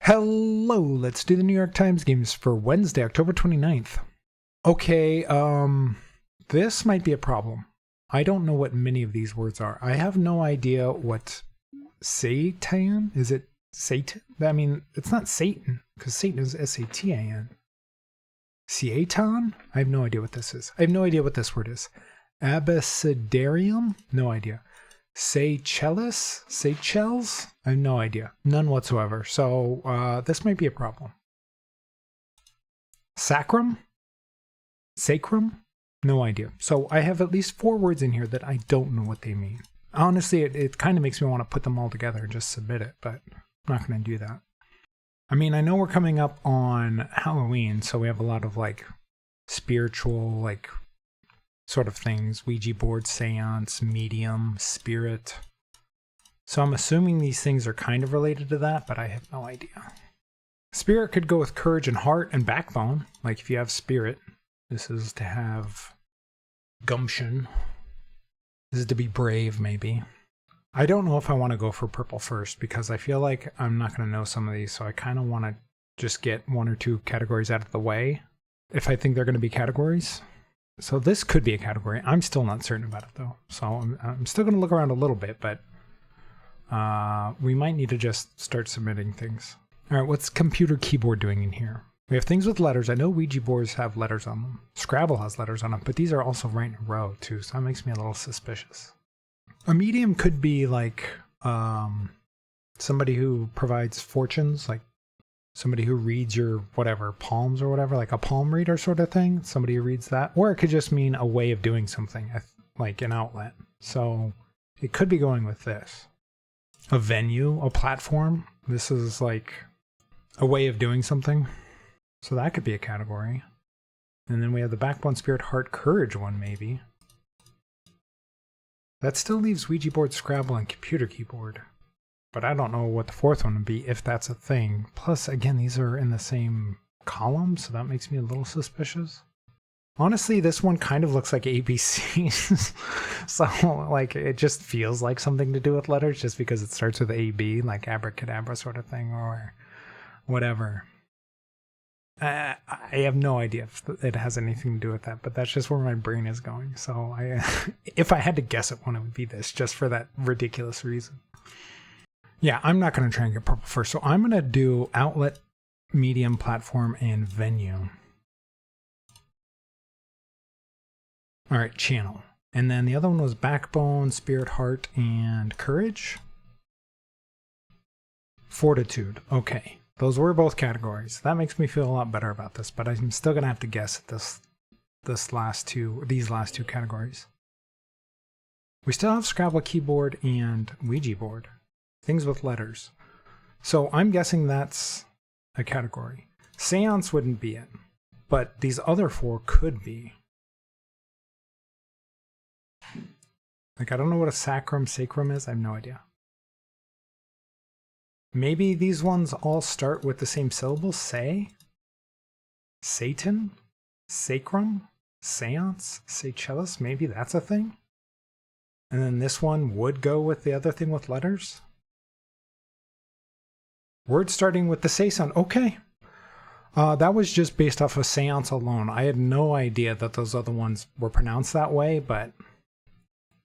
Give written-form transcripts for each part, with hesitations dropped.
Hello, let's do the New York Times games for Wednesday, October 29th. Okay, this might be a problem. I don't know what many of these words are. I have no idea what Satan, is it Satan? I mean, it's not Satan, because Satan is S-A-T-A-N. Satan? I have no idea what this is. I have no idea what this word is. Abecedarium? No idea. Seychelles? Seychelles? I have no idea. None whatsoever. So this might be a problem. Sacrum? Sacrum? No idea. So I have at least 4 words in here that I don't know what they mean. Honestly, it kind of makes me want to put them all together and just submit it, but I'm not going to do that. I mean, I know we're coming up on Halloween, so we have a lot of like spiritual, like sort of things. Ouija board, seance, medium, spirit. So I'm assuming these things are kind of related to that, but I have no idea. Spirit could go with courage and heart and backbone. Like if you have spirit, this is to have gumption. This is to be brave, maybe. I don't know if I want to go for purple first because I feel like I'm not going to know some of these, so I kind of want to just get 1 or 2 categories out of the way if I think they're going to be categories. So this could be a category. I'm still not certain about it though. So I'm still going to look around a little bit, but we might need to just start submitting things. All right, what's computer keyboard doing in here? We have things with letters. I know Ouija boards have letters on them. Scrabble has letters on them, but these are also right in a row too, so that makes me a little suspicious. A medium could be like somebody who provides fortunes, like somebody who reads your whatever, palms or whatever, like a palm reader sort of thing. Somebody who reads that. Or it could just mean a way of doing something, like an outlet. So it could be going with this. A venue, a platform. This is like a way of doing something. So that could be a category. And then we have the backbone, spirit, heart, courage one maybe. That still leaves Ouija board, Scrabble, and computer keyboard. But I don't know what the 4th one would be, if that's a thing. Plus, again, these are in the same column, so that makes me a little suspicious. Honestly, this one kind of looks like ABCs. So, like, it just feels like something to do with letters just because it starts with AB, like abracadabra sort of thing, or whatever. I have no idea if it has anything to do with that, but that's just where my brain is going. So if I had to guess at one, it would be this, just for that ridiculous reason. Yeah, I'm not going to try and get purple first. So I'm going to do outlet, medium, platform, and venue. All right, channel. And then the other one was backbone, spirit, heart, and courage. Fortitude. Okay. Those were both categories. That makes me feel a lot better about this, but I'm still going to have to guess at these last two categories. We still have Scrabble keyboard and Ouija board. Things with letters. So I'm guessing that's a category. Seance wouldn't be it, but these other 4 could be. Like, I don't know what a sacrum is. I have no idea. Maybe these ones all start with the same syllable. Say, Satan, sacrum, seance, Seychelles. Maybe that's a thing. And then this one would go with the other thing with letters. Word starting with the say sound. Okay. That was just based off of seance alone. I had no idea that those other ones were pronounced that way, but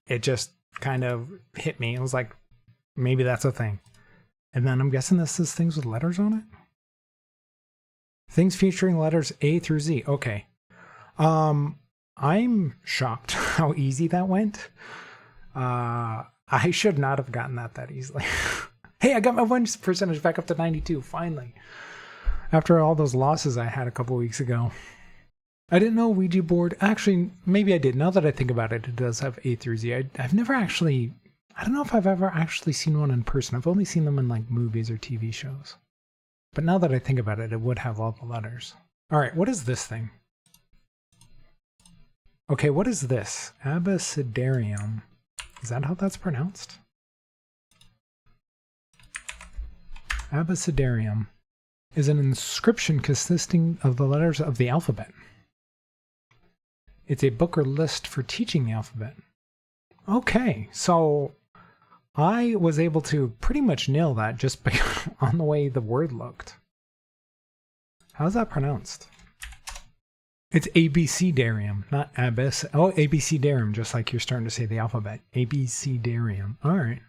it just kind of hit me. It was like, maybe that's a thing. And then I'm guessing this is things with letters on it? Things featuring letters A through Z. Okay. I'm shocked how easy that went. I should not have gotten that easily. Hey, I got my win percentage back up to 92, finally. After all those losses I had a couple weeks ago. I didn't know Ouija board. Actually, maybe I did. Now that I think about it, it does have A through Z. I've never actually... I don't know if I've ever actually seen one in person. I've only seen them in like movies or TV shows. But now that I think about it, it would have all the letters. All right, what is this thing? Okay, what is this? Abecedarium. Is that how that's pronounced? Abecedarium is an inscription consisting of the letters of the alphabet. It's a book or list for teaching the alphabet. Okay, so I was able to pretty much nail that just on the way the word looked. How's that pronounced? It's abecedarium, not abyss. Oh, abecedarium, just like you're starting to say the alphabet. Abecedarium. All right.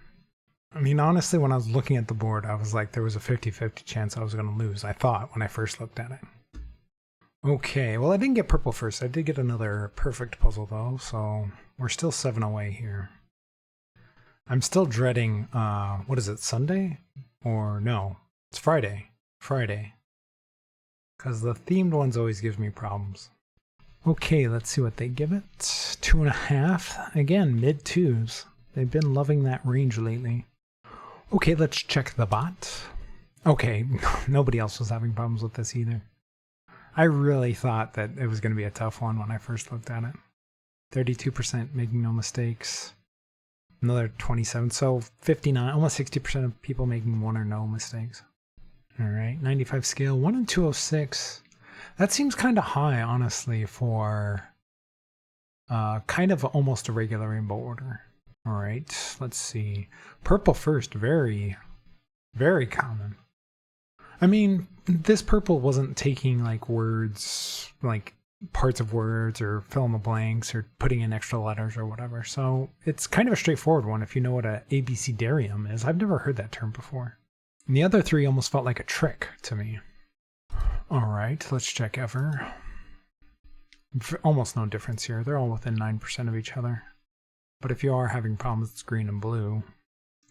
I mean, honestly, when I was looking at the board, I was like, there was a 50-50 chance I was going to lose, I thought, when I first looked at it. Okay, well, I didn't get purple first. I did get another perfect puzzle, though, so we're still 7 away here. I'm still dreading, what is it, Sunday? Or no, it's Friday. Friday. Because the themed ones always give me problems. Okay, let's see what they give it. 2.5. Again, mid-2s. They've been loving that range lately. Okay, let's check the bot. Okay, nobody else was having problems with this either. I really thought that it was going to be a tough one when I first looked at it. 32% making no mistakes. Another 27, so 59, almost 60% of people making one or no mistakes. All right, 95 scale, 1 in 206. That seems kind of high, honestly, for kind of almost a regular rainbow order. All right, let's see. Purple first, very, very common. I mean, this purple wasn't taking like words, like parts of words or fill in the blanks or putting in extra letters or whatever. So it's kind of a straightforward one if you know what a abecedarium is. I've never heard that term before. And the other three almost felt like a trick to me. All right, let's check ever. Almost no difference here. They're all within 9% of each other. But if you are having problems, it's green and blue.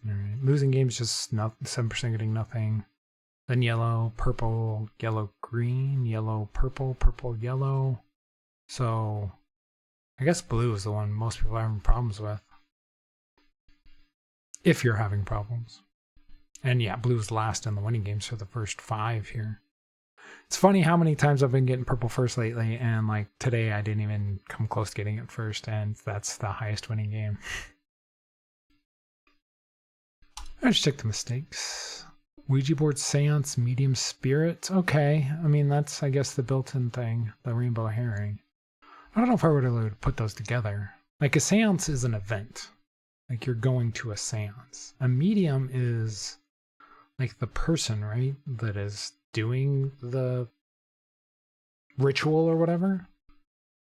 All right. Losing games, just 7% getting nothing. Then yellow, purple, yellow, green, yellow, purple, purple, yellow. So I guess blue is the one most people are having problems with. If you're having problems. And yeah, blue is last in the winning games for the first 5 here. It's funny how many times I've been getting purple first lately, and like today I didn't even come close to getting it first, and that's the highest winning game. Let's check the mistakes. Ouija board, seance, medium spirit. Okay, I mean that's I guess the built-in thing, the rainbow herring. I don't know if I were to put those together. Like a seance is an event. Like you're going to a seance. A medium is like the person, right, that is doing the ritual or whatever.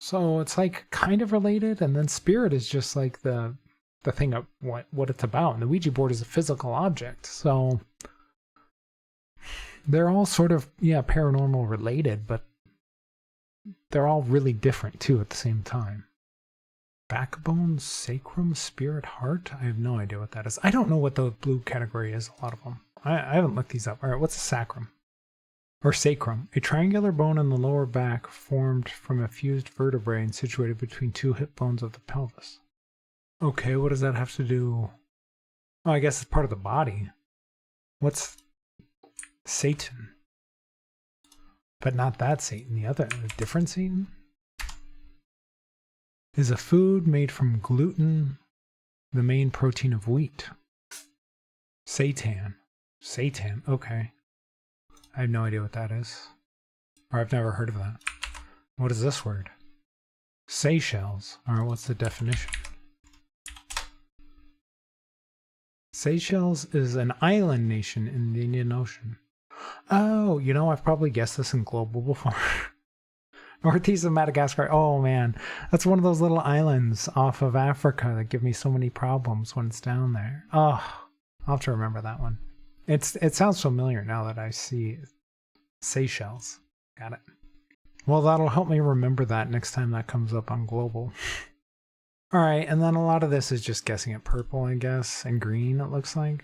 So it's like kind of related, and then spirit is just like the thing of what it's about. And the Ouija board is a physical object. So they're all sort of, yeah, paranormal related, but they're all really different too at the same time. Backbone, sacrum, spirit, heart? I have no idea what that is. I don't know what the blue category is, a lot of them. I haven't looked these up. All right, what's a sacrum? Or sacrum? A triangular bone in the lower back formed from a fused vertebrae and situated between 2 hip bones of the pelvis. Okay, what does that have to do? Oh, I guess it's part of the body. What's Satan? But not that Satan, the other, a different Satan? Is a food made from gluten, the main protein of wheat. Seitan. Seitan, okay. I have no idea what that is. Or I've never heard of that. What is this word? Seychelles. Alright, what's the definition? Seychelles is an island nation in the Indian Ocean. Oh, you know, I've probably guessed this in Global before. Northeast of Madagascar. Oh man, that's one of those little islands off of Africa that give me so many problems when it's down there. Oh, I'll have to remember that one. It sounds familiar now that I see Seychelles. Got it. Well, that'll help me remember that next time that comes up on Global. All right, and then a lot of this is just guessing at purple, I guess, and green, it looks like.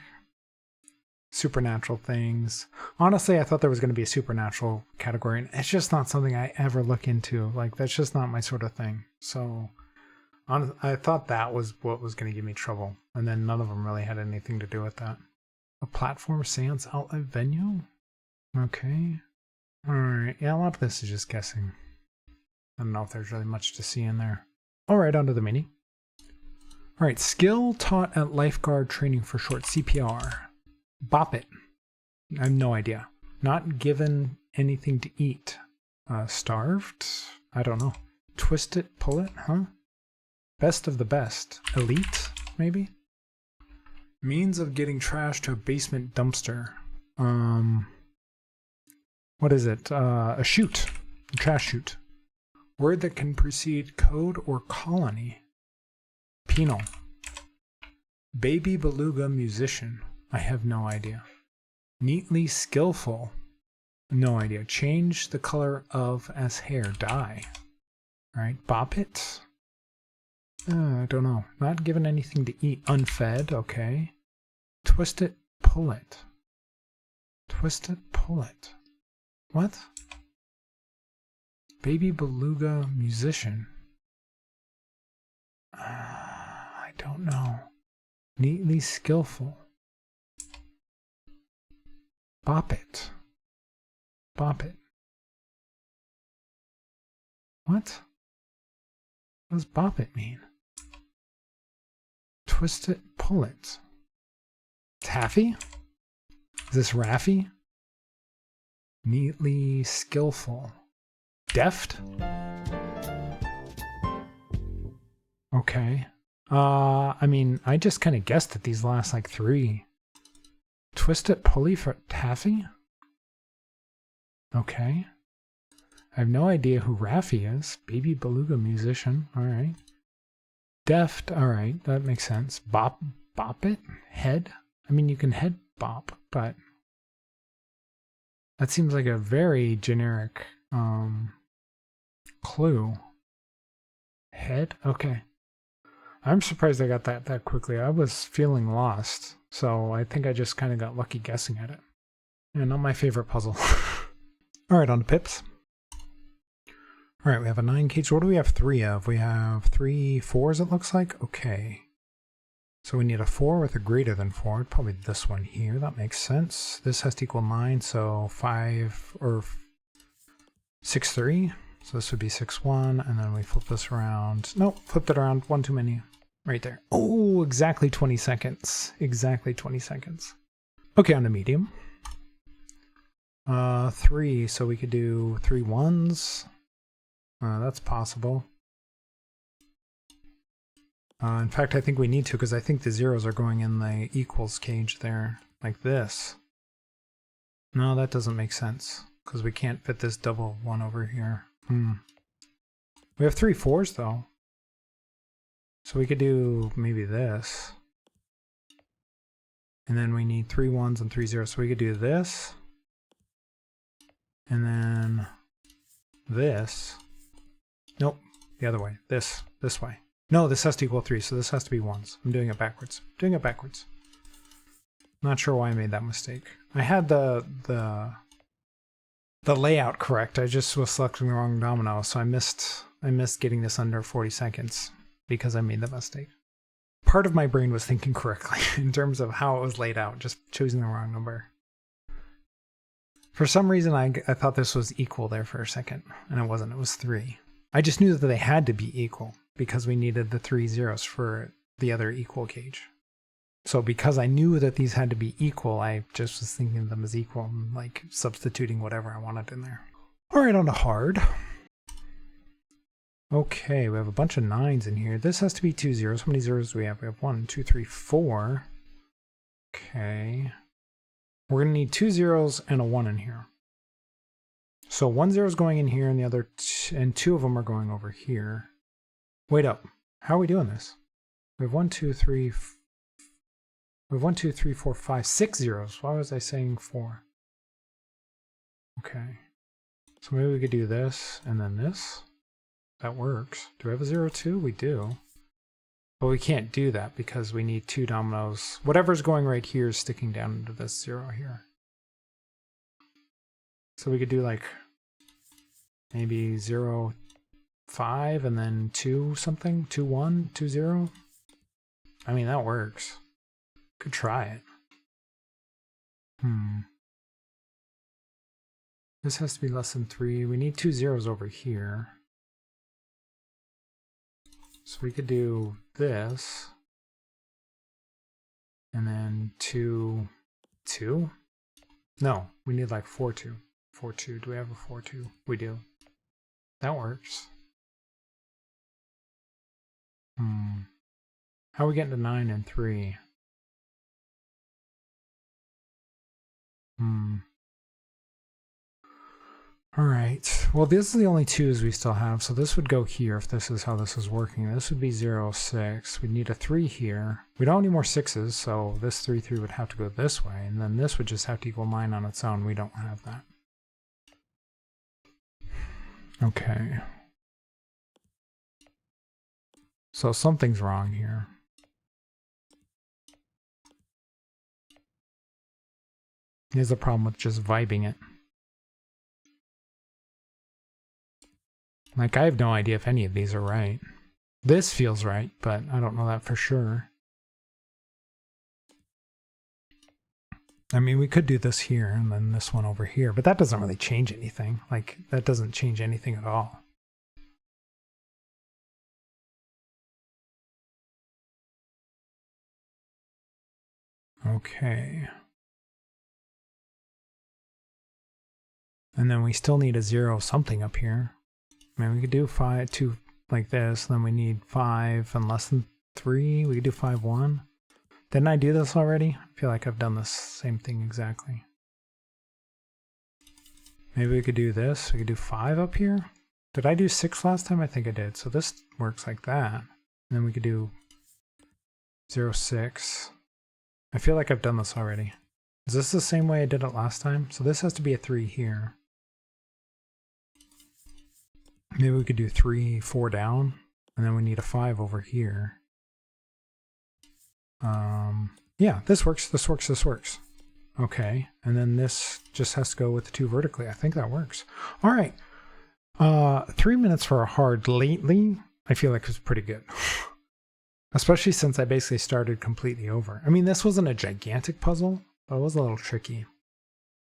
Supernatural things. Honestly, I thought there was going to be a supernatural category, and it's just not something I ever look into. Like, that's just not my sort of thing. So, I thought that was what was going to give me trouble, and then none of them really had anything to do with that. A platform seance outlet venue? Okay. Alright, yeah, a lot of this is just guessing. I don't know if there's really much to see in there. Alright, on to the mini. Alright, skill taught at lifeguard training for short, CPR. Bop it. I have no idea. Not given anything to eat. Starved? I don't know. Twist it, pull it, huh? Best of the best. Elite, maybe? Means of getting trash to a basement dumpster. What is it? A chute. A trash chute. Word that can precede code or colony. Penal. Baby beluga musician. I have no idea. Neatly skillful. No idea. Change the color of as hair. Dye. Alright. Bop it. I don't know. Not given anything to eat. Unfed. Okay. Twist it. Pull it. Twist it. Pull it. What? Baby beluga musician. I don't know. Neatly skillful. Bop it. Bop it. What? What does bop it mean? Twist it, pull it. Taffy? Is this Raffy? Neatly skillful. Deft? Okay. I mean, I just kind of guessed at these last like three. Twist it, pulley for taffy? Okay. I have no idea who Raffy is. Baby beluga musician. Alright. Deft. Alright, that makes sense. Bop it? Head? I mean, you can head bop, but that seems like a very generic clue. Head? Okay. I'm surprised I got that quickly. I was feeling lost, so I think I just kind of got lucky guessing at it. Yeah, not my favorite puzzle. Alright, on to pips. Alright, we have a 9 cage. What do we have 3 of? We have 3 4s, it looks like. Okay. So we need a 4 with a greater than 4. Probably this one here. That makes sense. This has to equal 9, so 5 or 6 3. So this would be 6 1, and then we flip this around. Nope, flipped it around. One too many. Right there. Oh, exactly 20 seconds. Exactly 20 seconds. Okay, on to medium. 3, so we could do 3 1s. That's possible. In fact, I think we need to, because I think the zeros are going in the equals cage there, like this. No, that doesn't make sense, because we can't fit this double 1 over here. We have 3 4s, though. So we could do maybe this. And then we need 3 1s and 3 zeros, so we could do this. And then this. Nope, the other way. This way. No, this has to equal 3, so this has to be 1s. I'm doing it backwards. Not sure why I made that mistake. I had the layout correct. I just was selecting the wrong domino, so I missed getting this under 40 seconds because I made the mistake. Part of my brain was thinking correctly in terms of how it was laid out, just choosing the wrong number. For some reason, I thought this was equal there for a second, and it wasn't. It was 3. I just knew that they had to be equal because we needed the 3 zeros for the other equal cage. So because I knew that these had to be equal, I just was thinking of them as equal and like substituting whatever I wanted in there. All right, on to hard. Okay, we have a bunch of 9s in here. This has to be 2 zeros. How many zeros do we have? We have 1, 2, 3, 4. Okay. We're going to need 2 zeros and a 1 in here. So 1 zero is going in here, and the other and 2 of them are going over here. Wait up. How are we doing this? We have 1, 2, 3. We have 1, 2, 3, 4, 5, 6 zeros. Why was I saying 4? Okay. So maybe we could do this and then this. That works. Do we have a 0, 2? We do. But we can't do that because we need 2 dominoes. Whatever's going right here is sticking down into this 0 here. So we could do like maybe 0, 5 and then 2 something, 2, 1, 2, 0. I mean, that works. Could try it. This has to be less than 3. We need 2 zeros over here. So we could do this. And then 2, 2. No, we need like 4, 2. 4, 2. Do we have a 4, 2? We do. That works. How are we getting to 9 and 3? All right. Well, this is the only 2s we still have, so this would go here if this is how this is working. This would be 0, 6. We'd need a 3 here. We don't have any more 6s, so this 3, 3 would have to go this way, and then this would just have to equal 9 on its own. We don't have that. Okay. So something's wrong here. Here's the problem with just vibing it. Like, I have no idea if any of these are right. This feels right, but I don't know that for sure. I mean, we could do this here and then this one over here, but that doesn't really change anything. Like, that doesn't change anything at all. Okay. And then we still need a 0 something up here. I mean, we could do 5, 2 like this, then we need 5 and less than 3. We could do 5, 1. Didn't I do this already? I feel like I've done this same thing exactly. Maybe we could do this. We could do 5 up here. Did I do 6 last time? I think I did. So this works like that. And then we could do 0, 6. I feel like I've done this already. Is this the same way I did it last time? So this has to be a 3 here. Maybe we could do 3, 4 down, and then we need a 5 over here. Yeah, this works, this works, this works. Okay, and then this just has to go with the 2 vertically. I think that works. All right, 3 minutes for a hard lately, I feel like was pretty good. Especially since I basically started completely over. I mean, this wasn't a gigantic puzzle, but it was a little tricky.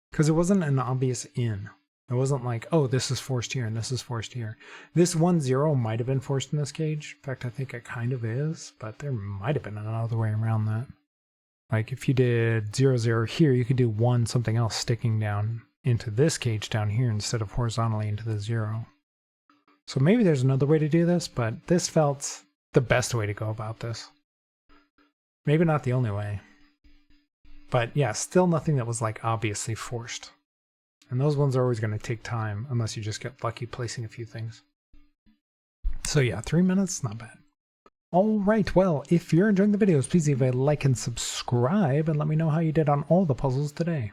Because it wasn't an obvious in. It wasn't like, oh, this is forced here and this is forced here. This 1, 0 might have been forced in this cage. In fact, I think it kind of is, but there might have been another way around that. Like if you did 0, 0 here, you could do 1 something else sticking down into this cage down here instead of horizontally into the 0. So maybe there's another way to do this, but this felt the best way to go about this. Maybe not the only way. But yeah, still nothing that was like obviously forced. And those ones are always going to take time unless you just get lucky placing a few things. So yeah, 3 minutes, not bad. All right, well, if you're enjoying the videos, please leave a like and subscribe and let me know how you did on all the puzzles today.